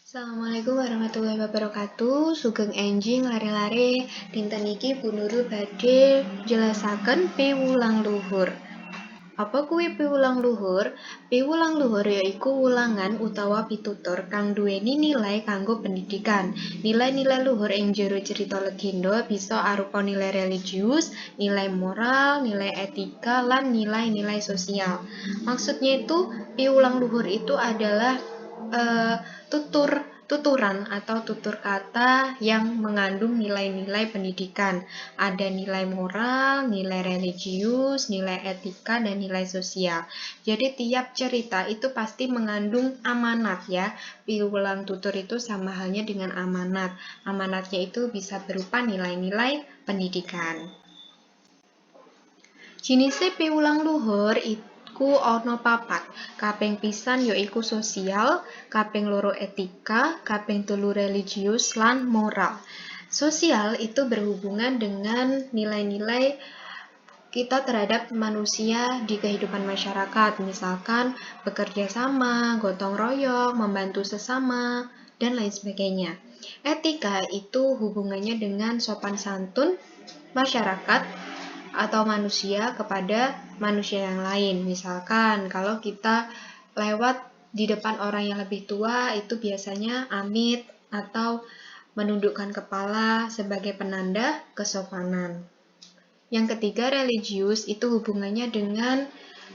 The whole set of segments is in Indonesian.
Assalamualaikum warahmatullahi wabarakatuh. Sugeng enjing lare-lare dinten iki Bu Nurul badhe jelasaken piwulang luhur. Apa kuwi piwulang luhur? Piwulang luhur yaiku wulangan utawa pitutur kang duweni nilai kanggo pendidikan. Nilai-nilai luhur ing jero cerita legenda bisa arupa nilai religius, nilai moral, nilai etika, lan nilai-nilai sosial. Maksudnya itu piwulang luhur itu adalah tuturan atau tutur kata yang mengandung nilai-nilai pendidikan. Ada nilai moral, nilai religius, nilai etika, dan nilai sosial. Jadi tiap cerita itu pasti mengandung amanat ya. Piwulang tutur itu sama halnya dengan amanat. Amanatnya itu bisa berupa nilai-nilai pendidikan. Jinise piwulang luhur iku ana papat. Kaping pisan yaiku sosial, kaping loro etika, kaping telu religius, lan moral. Sosial itu berhubungan dengan nilai-nilai kita terhadap manusia di kehidupan masyarakat, misalkan bekerja sama, gotong royong, membantu sesama, dan lain sebagainya. Etika itu hubungannya dengan sopan santun masyarakat atau manusia kepada manusia yang lain. Misalkan kalau kita lewat di depan orang yang lebih tua itu biasanya amit atau menundukkan kepala sebagai penanda kesopanan. Yang ketiga, religius itu hubungannya dengan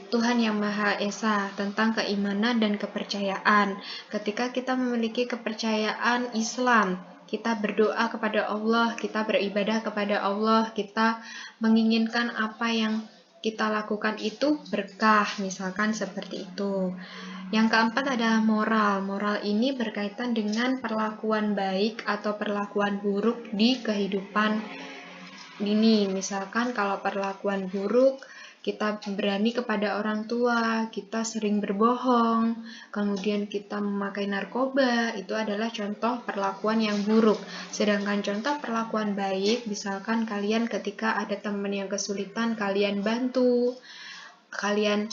Tuhan Yang Maha Esa, tentang keimanan dan kepercayaan. Ketika kita memiliki kepercayaan Islam, kita berdoa kepada Allah, kita beribadah kepada Allah, kita menginginkan apa yang kita lakukan itu berkah, misalkan seperti itu. Yang keempat adalah moral. Moral ini berkaitan dengan perlakuan baik atau perlakuan buruk di kehidupan ini. Misalkan kalau perlakuan buruk, kita berani kepada orang tua, kita sering berbohong, kemudian kita memakai narkoba, itu adalah contoh perlakuan yang buruk. Sedangkan contoh perlakuan baik, misalkan kalian ketika ada teman yang kesulitan, kalian bantu, kalian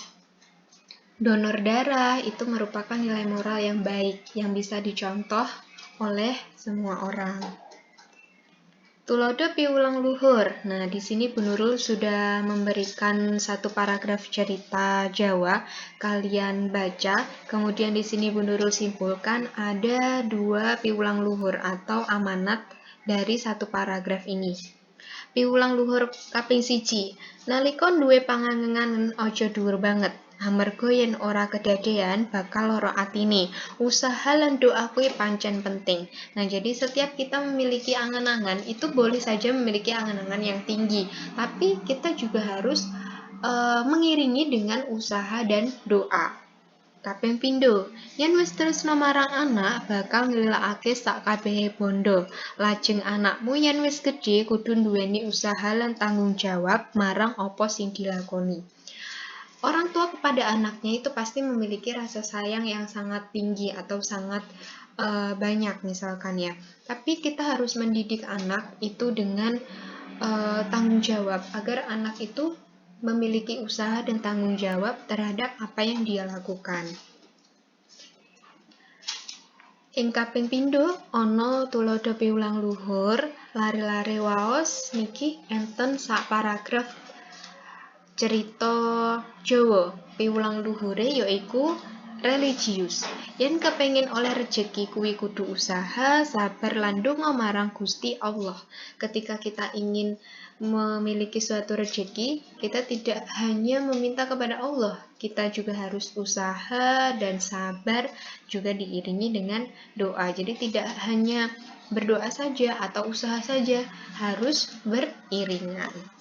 donor darah, itu merupakan nilai moral yang baik, yang bisa dicontoh oleh semua orang. Tulodo piwulang luhur. Nah, di sini Bu Nurul sudah memberikan satu paragraf cerita Jawa. Kalian baca, kemudian di sini Bu Nurul simpulkan ada 2 piwulang luhur atau amanat dari satu paragraf ini. Piwulang luhur kaping 1. Nalika duwe pangangen aja dhuwur banget. Amarga yen ora kedadean bakal lara atine. Usaha lan doa kuwi pancen penting. Nah, jadi setiap kita memiliki angan-angan itu boleh saja memiliki angan-angan yang tinggi, tapi kita juga harus mengiringi dengan usaha dan doa. Kaping pindho, yen wis tresna marang anak bakal nglilakake sak kabehe bondo. Lajeng anakmu yen wis gedhe kudu nduweni usaha lan tanggung jawab marang apa sing dilakoni. Orang tua kepada anaknya itu pasti memiliki rasa sayang yang sangat tinggi atau sangat banyak misalkan ya. Tapi kita harus mendidik anak itu dengan tanggung jawab agar anak itu memiliki usaha dan tanggung jawab terhadap apa yang dia lakukan. Ing kaping pindho ana tulodo piwulang luhur, lare-lare waos niki enten sak paragraf cerita Jawa. Piwulang luhure yaiku religius. Yen kepengin oleh rejeki kuwi kudu usaha, sabar lan ndonga marang Gusti Allah. Ketika kita ingin memiliki suatu rejeki, kita tidak hanya meminta kepada Allah, kita juga harus usaha dan sabar juga diiringi dengan doa. Jadi tidak hanya berdoa saja atau usaha saja, harus beriringan.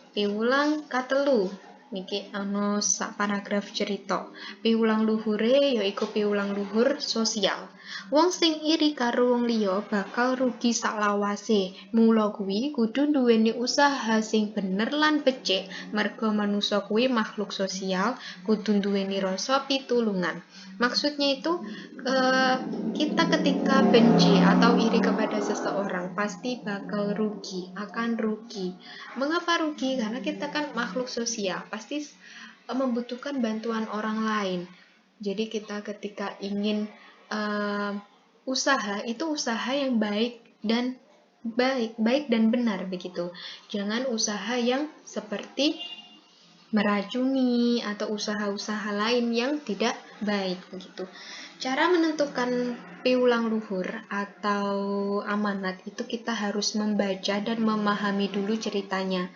Piwulang katelu niki ana sak paragraf cerita. Piwulang luhure yaiku piwulang luhur sosial. Wong sing iri karo wong liya bakal rugi sak lawase. Mula kuwi kudu nduweni usaha sing bener lan becik. Merga manusa kuwi makhluk sosial, kudu nduweni rasa pitulungan. Maksudnya itu kita ketika benci atau iri kepada seseorang pasti bakal rugi, akan rugi. Mengapa rugi? Karena kita kan makhluk sosial, pasti membutuhkan bantuan orang lain. Jadi kita ketika ingin usaha itu usaha yang baik dan benar begitu. Jangan usaha yang seperti meracuni atau usaha-usaha lain yang tidak baik begitu. Cara menentukan piwulang luhur atau amanat itu kita harus membaca dan memahami dulu ceritanya.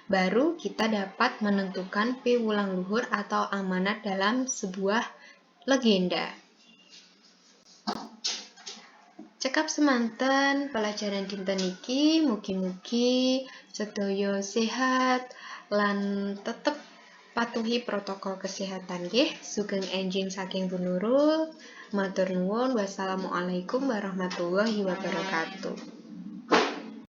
Baru kita dapat menentukan piwulang luhur atau amanat dalam sebuah legenda. Cekap semanten pelajaran dinten iki mugi-mugi sedaya sehat lan tetep patuhi protokol kesehatan nggih. Sugeng enjing saking Bu Nurul. Matur nuwun. Wassalamualaikum warahmatullahi wabarakatuh.